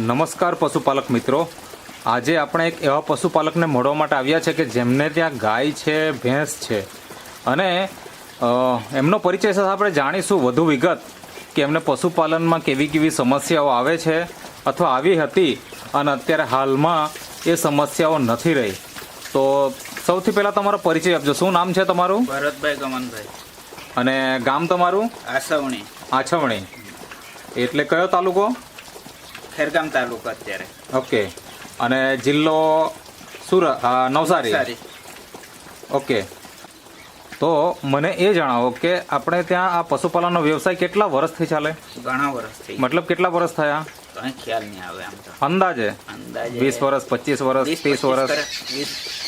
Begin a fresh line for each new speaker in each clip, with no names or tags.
નમસ્કાર પશુપાલક મિત્રો, આજે આપણે એક એવા પશુપાલકને મળવા માટે આવ્યા છે કે જેમને ત્યાં ગાય છે, ભેંસ છે અને એમનો પરિચય સાથે આપણે જાણીશું વધુ વિગત કે એમને પશુપાલનમાં કેવી કેવી સમસ્યાઓ આવે છે અથવા આવી હતી અને અત્યારે હાલમાં એ સમસ્યાઓ નથી રહી. તો સૌથી પહેલાં તમારો પરિચય આપજો. શું નામ છે તમારું?
ભરતભાઈ ગમનભાઈ.
અને ગામ તમારું?
આછવણી.
આછવણી એટલે કયો તાલુકો?
ખેરગામ તાલુકો અત્યારે.
ઓકે. અને જિલ્લો નવસારી. ઓકે. તો મને એ જણાવો કે આપણે ત્યાં આ પશુપાલનનો વ્યવસાય કેટલા વર્ષથી ચાલે?
ઘણા વર્ષથી.
મતલબ કેટલા વર્ષ થયા?
કઈ ખ્યાલ નહીં આવે આમ તો.
અંદાજે 20 વર્ષ, 25 વર્ષ, 30 વર્ષ?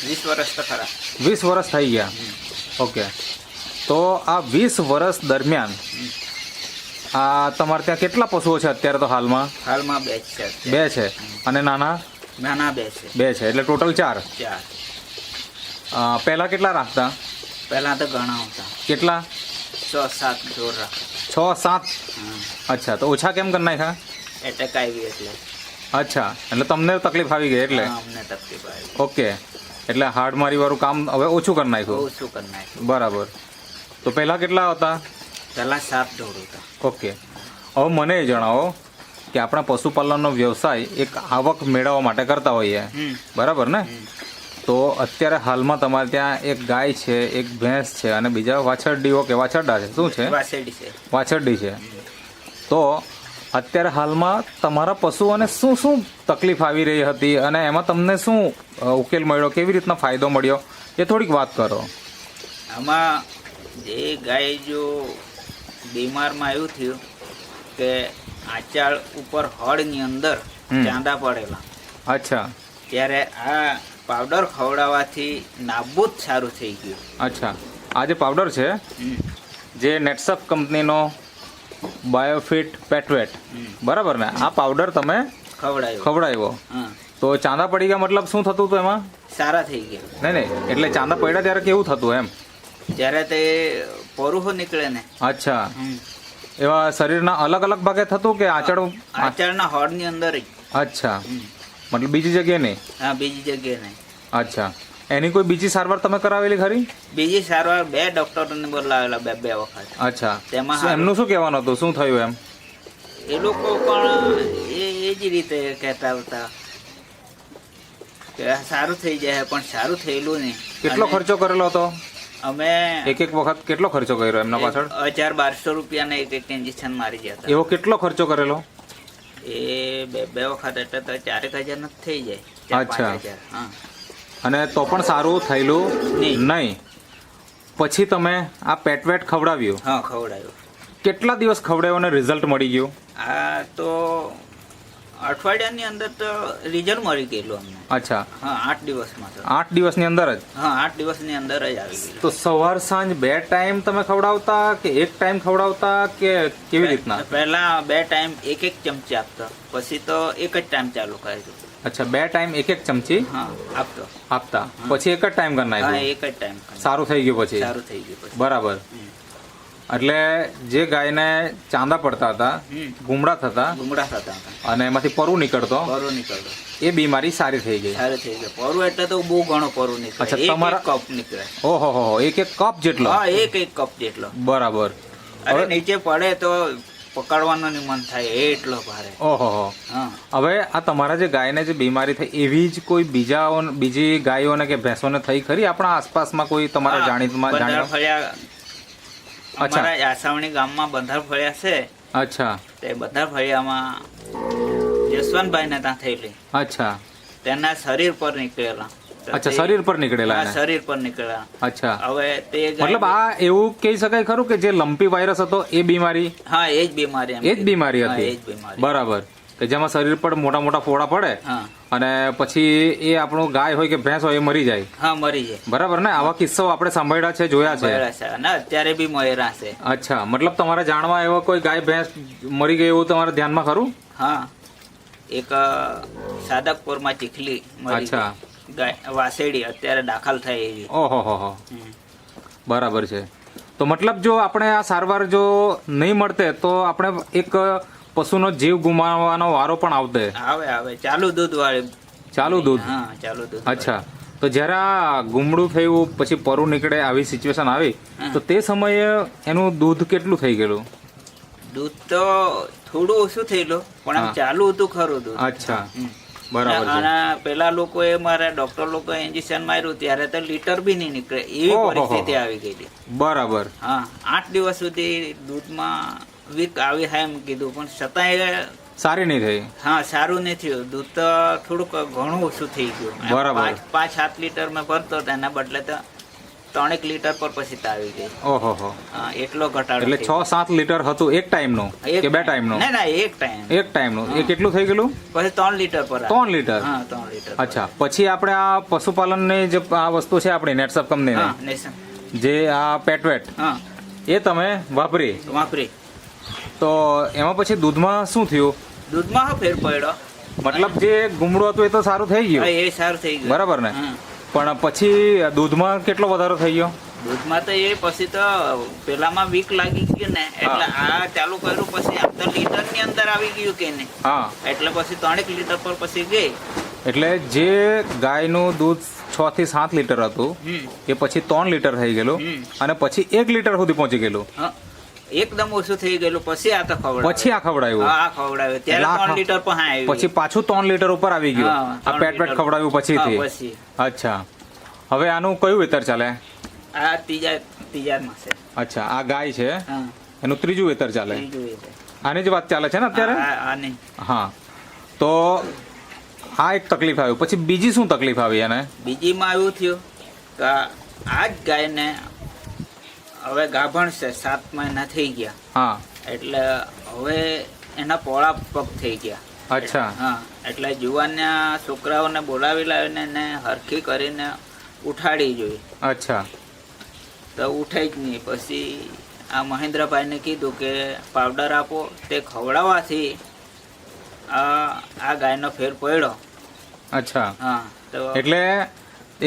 20 વર્ષ તો ખરા.
20 વર્ષ થઈ ગયા. ઓકે. તો આ 20 વર્ષ દરમિયાન આ તમારે ત્યાં કેટલા પશુઓ છે અત્યારે? તો હાલમાં
બે છે.
બે છે. અને નાના?
નાના બે છે.
બે છે, એટલે ટોટલ 4. પહેલા કેટલા રાખતા?
પહેલા તો ઘણા હતા.
કેટલા?
6-7 જોર રાખતા.
6-7? અચ્છા, તો ઓછા કેમ કરી નાખ્યા?
એટેક આવી એટલે.
અચ્છા, એટલે તમને તકલીફ આવી ગઈ એટલે?
અમને તકલીફ આવી.
ઓકે, એટલે હાડમારી વાળું કામ હવે ઓછું કરી નાખ્યું.
ઓછું કરી નાખ્યું.
બરાબર. તો પહેલા કેટલા હતા?
પહેલા 7 જોર હતા.
ઓકે. હવે મને એ જણાવો કે આપણા પશુપાલનનો વ્યવસાય એક આવક મેળવવા માટે કરતા હોઈએ, બરાબર ને? તો અત્યારે હાલમાં તમારે ત્યાં એક ગાય છે, એક ભેંસ છે અને બીજા વાછરડીઓ કે વાછરડા છે? શું છે?
વાછરડી છે.
વાછરડી છે. તો અત્યારે હાલમાં તમારા પશુઓને શું શું તકલીફ આવી રહી હતી અને એમાં તમને શું ઉકેલ મળ્યો, કેવી રીતના ફાયદો મળ્યો, એ થોડીક વાત કરો.
આમાં જે ગાય જો બીમારમાં એવું થયું કે આચાળ ઉપર હળની અંદર ચાંદા પડેલા.
અચ્છા.
ત્યારે આ પાવડર ખવડાવવાથી નાબૂદ સારું થઈ ગયું.
અચ્છા, આ જે પાવડર છે જે નેટસપ કંપનીનો બાયોફિટ પેટવેટ, બરાબર ને? આ પાવડર તમે ખવડાવ્યો તો ચાંદા પડી ગયા? મતલબ શું થતું હતું એમાં?
સારા થઈ ગયા.
નહીં, એટલે ચાંદા પડ્યા ત્યારે કેવું થતું એમ?
જ્યારે તે પરુહો નીકળે ને.
અચ્છા, એવા શરીરના અલગ અલગ ભાગે થતું કે
આચળના હોડની અંદર જ?
અચ્છા, મતલબ બીજી જગ્યાએ નહીં?
હા, બીજી જગ્યાએ નહીં.
અચ્છા, એની કોઈ બીજી સારવાર તમે કરાવેલી ખરી?
બીજી સારવાર 2 ડોક્ટરોને બોલાવેલા, 2 વખત.
અચ્છા,
તેમાં
એમનું શું કહેવાનું હતું? શું થયું એમ?
એ લોકો પણ એ જ રીતે કહેતા હતા કે સારું થઈ જાય, પણ સારું થયેલું નહીં.
કેટલો ખર્ચો કરેલો હતો?
અમે
એક વખત કેટલો ખર્ચો કર્યો એમના પાછળ?
1200 રૂપિયાને એક ઇન્જેક્શન મારી ગયા.
એવો કેટલો ખર્ચો કરેલો?
એ 2 વખત એટલે તો 4000 ન થઈ જાય.
અચ્છા.
5000. હા.
અને તો પણ સારું થયેલું નહીં. પછી તમે આ પેટવેટ ખવડાવ્યું?
હા, ખવડાવ્યું.
કેટલા દિવસ ખવડાવ્યું અને રિઝલ્ટ મળી ગયું?
આ તો અઠવાડિયાની અંદર તો રિઝલ્ટ મળી ગયેલું અમને.
અચ્છા.
હા, 8 દિવસમાં તો.
8 દિવસની અંદર જ?
હા, 8 દિવસની અંદર જ આવી ગયું.
તો સવાર સાંજ 2 ટાઈમ તમે ખવડાવતા કે 1 ટાઈમ ખવડાવતા કે કેવી રીતના?
પહેલા 2 ટાઈમ 1 ચમચી આપતા, પછી તો 1 જ ટાઈમ ચાલુ કર્યું.
અચ્છા, 2 ટાઈમ 1 ચમચી આપતા, પછી 1 જ ટાઈમ કરી નાખ્યું?
હા, 1 જ ટાઈમ.
સારું થઈ ગયું પછી?
સારું થઈ ગયું પછી.
બરાબર. એટલે જે ગાયને ચાંદા પડતા હતા, ગુમડા થતા અને એમાંથી પરું નીકળતો, એ બીમારી સારી થઈ ગઈ?
સારી થઈ ગઈ. પરું એટલે તો બહુ ઘણો પરું નીકળે.
અચ્છા, તમારા
કપ નીકળે.
ઓહો, એક કપ જેટલો?
હા, એક કપ જેટલો.
બરાબર.
અરે નીચે પડે તો પકડવાનું નહીં મન થાય, એટલો ભારે.
ઓહો. હવે આ તમારા જે ગાયને જે બીમારી થઈ, એવી જ કોઈ બીજી ગાયોને કે ભેંસોને થઈ ખરી આપણા આસપાસમાં? કોઈ તમારા જાણીતા?
અમારા આસાવણી ગામમાં બંધાર ફળિયા છે.
અચ્છા.
તે બંધાર ફળિયામાં જસવંતભાઈ ને ત્યાં થયેલી.
અચ્છા.
તેના શરીર પર નીકળેલા.
અચ્છા, શરીર પર નીકળેલા?
શરીર પર નીકળેલા.
અચ્છા.
હવે તે
મતલબ આ એવું કહી શકાય ખરું કે જે લંપી વાયરસ હતો એ બીમારી?
હા, એ જ બીમારી.
એ જ બીમારી હતી. બરાબર. કે જેમાં શરીર પર મોટા મોટા ફોડા પડે અને પછી એ આપણું ગાય હોય કે ભેંસ હોય એ મરી જાય?
હા, મરી જાય.
બરાબર ને? આવા કિસ્સાઓ આપણે સાંભળ્યા છે, જોયા છે
અને અત્યારે બી મરેલા છે.
અચ્છા, મતલબ તમારા જાણમાં એવો કોઈ ગાય ભેંસ મરી ગઈ એવું તમારા ધ્યાનમાં ખરું?
હા, એક સાદકપુરમાં ચીખલી મરી.
અચ્છા.
ગાય વાસેડી અત્યારે દાખલ થાય એવી.
ઓહો, બરાબર છે. તો મતલબ જો આપણે આ સારવાર જો નહીં મળતે તો આપણે એક પશુનો જીવ ગુમાવવાનો વારો પણ આવતે.
આવે ચાલુ દૂધ વાળી.
ચાલુ દૂધ.
હા, ચાલુ દૂધ.
અચ્છા, તો જ્યારે આ ગુમડું થયું પછી પરું નીકળે આવી સિચ્યુએશન આવી તો તે સમયે એનું દૂધ કેટલું થઈ ગયેલું?
દૂધ તો થોડું ઓછું થયેલું પણ આમ
હા.
ચાલુ હતું ખરું દૂધ.
અચ્છા, બરાબર છે.
અને પેલા લોકોએ મારા ડોક્ટર લોકોએ ઇન્જેક્શન માર્યું ત્યારે તો લીટર બી નહીં નીકળે એવી
ઓહોહો.
પરિસ્થિતિ આવી ગઈ.
બરાબર.
હા, 8 દિવસ સુધી દૂધમાં વીક આવી હા એમ કીધું પણ છતાંય
સારી નહીં થઈ.
હા સારું નહીં થયું. દૂધ તો થોડુંક ઘણું ઓછું થઈ ગયું.
બરાબર.
5-7 લીટર મેં ભરતો હતો એના બદલે તો 3 લીટર પર પછી તો આવી ગઈ.
ઓહો.
હા, એટલો ઘટાડો
એટલે
થઈ ગયો.
6-7 લીટર હતું એક ટાઈમનું કે બે ટાઈમનું?
ના એક ટાઈમ.
એક ટાઈમનું. એ કેટલું થઈ ગયેલું?
પછી 3 લીટર પર આવ્યું.
3 લીટર.
હા, 3 લીટર પર.
અચ્છા, પછી આપણે આ પશુપાલનની જે આ વસ્તુ છે આપણી નેટસપ
હા,
કંપનીની
નેશન.
જે આ પેટવેટ
હા,
એ તમે વાપરી
વાપરી.
તો એમાં પછી દૂધમાં શું થયું?
દૂધમાં હા ફેર પડ્યો.
મતલબ જે ગુમડું હતું એ તો સારું થઈ
હા,
ગયું,
એ સારું થઈ ગયું.
બરાબર ને?
હા.
પણ પછી દૂધમાં કેટલો વધારો થઈ ગયો?
દૂધમાં તો એ પછી તો પેલામાં વીક લાગી ગયું ને એટલે આ ચાલુ કર્યું પછી આમ તો લીટર ની અંદર આવી ગયું કે નહીં
હા,
એટલે પછી 3 લીટર પર પછી ગઈ.
એટલે જે ગાયનું દૂધ 6 થી 7 લીટર હતું
હમ.
એ પછી 3 લીટર થઈ ગયેલું
હમ.
અને પછી 1 લીટર સુધી પહોંચી ગયેલું.
હા, એકદમ ઓછું થઈ ગયેલું પછી આ તો ખવડાવ્યું.
પછી આ ખવડાવ્યું.
હા, આ ખવડાવ્યું ત્યારે
એટલે આ
3 લીટર પર હા આવી.
પછી પાછું 3 લીટર ઉપર આવી ગયું.
હા,
આ
3
પેટ પેટ
લીટર.
ખવડાવ્યું પછીથી.
હા, પછી
અચ્છા, હવે આનું કયું વેતર ચાલે?
આ ત્રીજામાં છે.
અચ્છા, આ ગાય છે
હા,
એનું ત્રીજું વેતર ચાલે.
ત્રીજું એ છે.
આની જ વાત ચાલે છે ને અત્યારે?
આ નહીં.
હા, તો આ એક તકલીફ આવી. પછી બીજી શું તકલીફ આવી એને?
બીજીમાં એવું થયું કે આ જ ગાયને હવે ગાભણ છે 7 મહિના થઈ ગયા
હા.
એટલે હવે એના પોળા પગ થઈ ગયા.
અચ્છા.
હા, એટલે જુવાનના છોકરાઓને બોલાવી લાવીને એને હરખી કરીને ઉઠાડી જોઈએ
અચ્છા.
તો ઉઠે જ નહીં. પછી આ મહેન્દ્રભાઈને કીધું કે પાવડર આપો. તે ખવડાવવાથી આ ગાયનો ફેર પડ્યો.
અચ્છા,
હા, તો
એટલે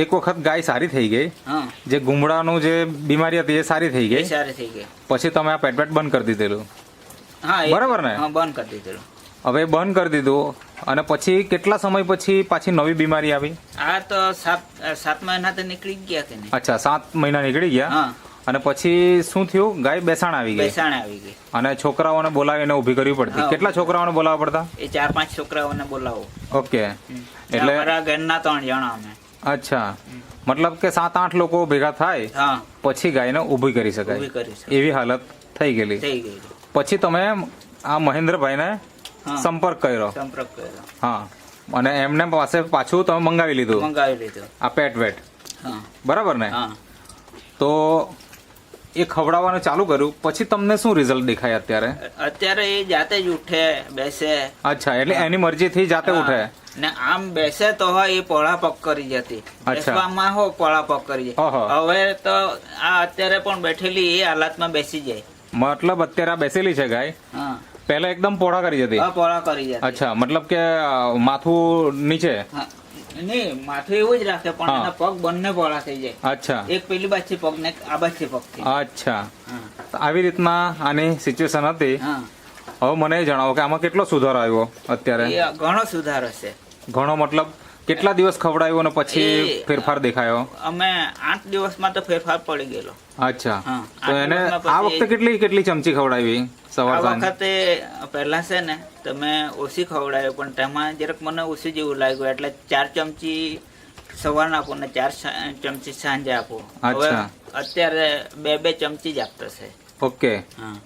એક વખત ગાય સારી થઈ ગઈ,
હા,
જે ગુમડાનું જે બીમારી હતી એ સારી થઈ
એ
ગઈ,
સારી થઈ ગઈ.
પછી તમે આ પેટ પેટ બંધ કરી દીધેલું,
હા,
બરાબર ને?
હા, બંધ કરી દીધેલું.
હવે બંધ કરી દીધું અને પછી કેટલા સમય પછી પાછી નવી બીમારી આવી?
આ તો 7 મહિના તો નીકળી જ ગયા કે નહીં.
અચ્છા, 7 મહિના નીકળી ગયા.
હા,
અને પછી શું થયું? ગાય બેસાણ આવી ગઈ
બેસાણે આવી ગઈ.
અને છોકરાઓને બોલાવીને ઊભી કરવી પડતી.
હા.
કેટલા છોકરાઓને બોલાવવા પડતા?
એ 4-5 છોકરાઓને બોલાવો.
ઓકે,
એટલે
એટલે
અમારા ઘરના 3 જણા અમે.
અચ્છા, મતલબ કે 7-8 લોકો ભેગા થાય
હા,
પછી ગાયને ઊભી કરી
ઊભી
શકાય
કરી શકે.
એવી હાલત થઈ ગયેલી.
થઈ ગઈ.
પછી તમે આ મહેન્દ્રભાઈને
હા.
સંપર્ક કર્યો.
સંપર્ક કર્યો.
હા, અને એમને પાસે પાછું તમે મંગાવી લીધું
મંગાવી લીધું.
આ પેટ વેટ,
હા,
બરાબર ને?
હા.
તો એ ખવડાવવાનું ચાલુ કર્યું પછી તમને શું રિઝલ્ટ દેખાય અત્યારે?
અત્યારે એ જાતે જ ઉઠે બેસે.
અચ્છા, એટલે એની મરજીથી જાતે
હા.
ઉઠે.
ને આમ બેસે તો હોય એ પોળા પગ કરી જતી.
અચ્છા.
બેસવામાં હો પોળા પગ કરી
ઓહો.
જાય. હવે તો આ અત્યારે પણ બેઠેલી એ હાલતમાં બેસી જાય.
મતલબ અત્યારે આ બેસેલી છે ગાય,
હા,
પહેલા એકદમ પોળા કરી જતી.
હા, પોળા કરી જતી.
અચ્છા, મતલબ કે માથું નીચે.
હા. નહીં, માથું એવું જ રાખે પણ
હા.
એના પગ બંને પોળા થઈ જાય.
અચ્છા.
એક પેલી બાજથી પગ ને એક આ બાજથી પગ થઈ જાય.
અચ્છા,
હા,
તો આવી રીતના આની સિચ્યુએશન હતી.
હા.
હવે મને એ જણાવો કે આમાં કેટલો સુધારો આવ્યો અત્યારે?
એ ઘણો સુધારો છે.
ઘણો મતલબ કેટલા દિવસ ખવડાવ્યો અને પછી
એ-
ફેરફાર દેખાયો?
અમે 8 દિવસમાં તો ફેરફાર પડી ગયેલો.
અચ્છા,
હા.
તો
આ
એને
દિવસમાં
આ
પછી-
વખતે કેટલી ચમચી ખવડાવી સવાર
આ
સાંજ?
વખતે પહેલા છે ને તમે ઓછી ખવડાવ્યો પણ તેમાં જરાક મને ઓછી જેવું લાગ્યું એટલે 4 ચમચી સવારના આપો ને 4 ચમચી સાંજે આપો. હવે
અચ્છા.
અત્યારે 2 ચમચી જ આપતો છે.
ઓકે,
હા,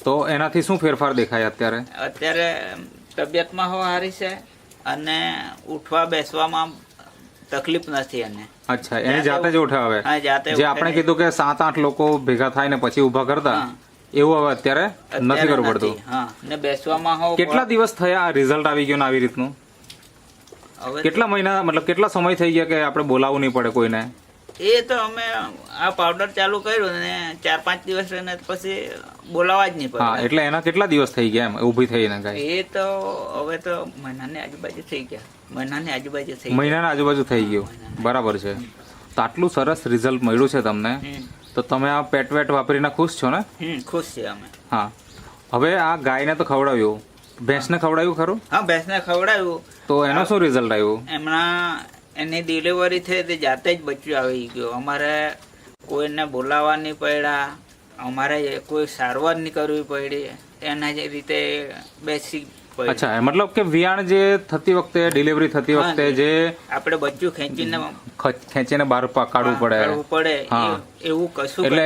તો એનાથી શું ફેરફાર દેખાય અત્યારે?
અત્યારે તબિયતમાં હો સારી છે અને ઉઠવા બેસવામાં તકલીફ નથી એને.
અચ્છા, એની જાતે જ ઉઠે હવે?
હા, જાતે
જે
ઉઠે
આપણે
ને.
કીધું કે 7-8 લોકો ભેગા થાય ને પછી ઊભા કરતા,
હા.
એવું હવે અત્યારે નથી
અત્યારે
કરવું પડતું.
નથી. હા, ને બેસવામાં હો
કેટલા દિવસ થયા આ રિઝલ્ટ આવી ગયું ને આવી રીતનું?
હવે
કેટલા મહિના મતલબ કેટલા સમય થઈ ગયા કે આપણે બોલાવવું નહીં પડે કોઈને?
એ તો અમે આ પાવડર ચાલુ કર્યું ને 4-5 દિવસ રહીને પછી બોલાવા જ નહીં
હા,
પડે.
એટલે એના કેટલા દિવસ થઈ ગયા એમ ઊભી થઈને ગાય?
એ તો હવે તો મહિનાની આજુબાજુ થઈ ગયા. મહિનાની આજુબાજુ થઈ ગયા.
મહિનાના આજુબાજુ થઈ ગયું, બરાબર છે. તો આટલું સરસ રિઝલ્ટ મળ્યું છે તમને, તો તમે આ પેટ વેટ વાપરીને ખુશ છો ને?
ખુશ છે અમે.
હા, હવે આ ગાયને તો ખવડાવ્યું, ભેંસને ખવડાવ્યું ખરું?
હા, ભેંસને ખવડાવ્યું
તો એનો શું રિઝલ્ટ આવ્યું?
એની ડિલિવરી થઈ તે જાતે જ બચ્ચું આવી ગયું. અમારે કોઈને બોલાવવા નહીં પડ્યા, અમારે કોઈ સારવાર નહીં કરવી પડી, એના જે રીતે બેસી પડી.
અચ્છા, મતલબ કે વિયાણ જે થતી વખતે, ડિલિવરી થતી વખતે જે
આપણે બચ્ચું
ખેંચીને બહાર કાઢવું પડે,
કાઢવું પડે,
હા.
એવું કશું
એટલે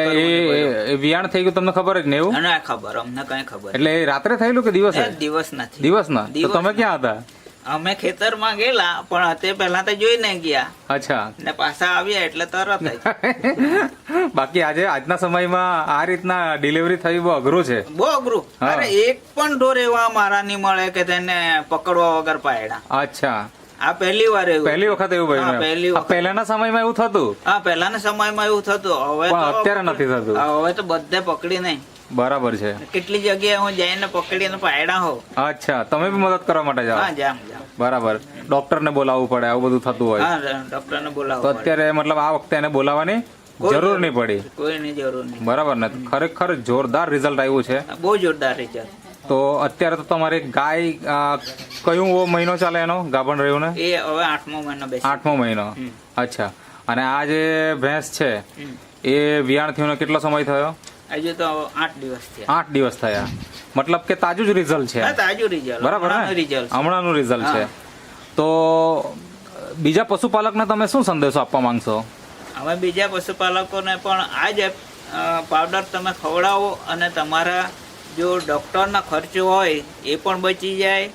એ વિયાણ થઈ ગયું તમને ખબર જ નહીં એવું?
ના ખબર, અમને કઈ ખબર.
એટલે એ રાત્રે થયેલું કે દિવસે?
દિવસ નથી.
દિવસના? તો તમે ક્યાં હતા?
અમે ખેતરમાં ગયેલા, પણ તે પહેલા તો જોઈને ગયા.
અચ્છા.
ને પાછા આવ્યા એટલે તરત જ.
બાકી આજના સમયમાં આ રીતના ડિલિવરી થઈ બહુ અઘરું છે.
બહુ અઘરું.
હા.
અરે એક પણ ઢોર એવા મારા નહીં મળે કે તેને પકડવા વગર પાયડા.
અચ્છા,
આ પહેલી વાર એવું.
પહેલી વખત એવું
હા,
બન્યું?
પહેલી વખત.
પહેલાના સમયમાં એવું થતું,
હા, પહેલાના સમયમાં એવું થતું. હવે
પણ
તો
અત્યારે નથી થતું.
હવે તો બધે પકડી નહીં.
બરાબર છે.
કેટલી જગ્યાએ હું જઈને પકડીને પાયડા હોઉં.
અચ્છા, તમે બી મદદ કરવા માટે જાઓ?
હા, જામ.
બરાબર. ડોક્ટરને બોલાવવું પડે, આવું બધું થતું હોય.
હા, ડોક્ટરને
તો
બોલાવો.
અત્યારે મતલબ આ વખતે એને બોલાવવાની જરૂર નહીં પડી.
કોઈની જરૂર નહીં.
બરાબર ને? ખરેખર જોરદાર રિઝલ્ટ આવ્યું છે.
બહુ જોરદાર રિઝલ્ટ.
તો અત્યારે તો તમારી ગાય કયો મહિનો ચાલે એનો ગાભણ રહ્યું ને?
એ હવે 8મો મહિનો બેસી.
8મો મહિનો. અચ્છા. અને આ જે ભેંસ છે
હમ.
એ વિયાણ થયું કેટલો સમય થયો?
હજુ તો 8 દિવસ થયા.
8 દિવસ થયા. મતલબ કે તાજું જ રિઝલ્ટ છે.
હા, તાજું રિઝલ્ટ.
બરાબર ને?
રિઝલ્ટ.
હમણાંનું રિઝલ્ટ છે. તો બીજા પશુપાલકને તમે શું સંદેશો આપવા માંગશો?
અમે બીજા પશુપાલકોને પણ આ જ પાવડર તમે ખવડાવો, અને તમારા જો ડૉક્ટરના ખર્ચો હોય એ પણ બચી જાય,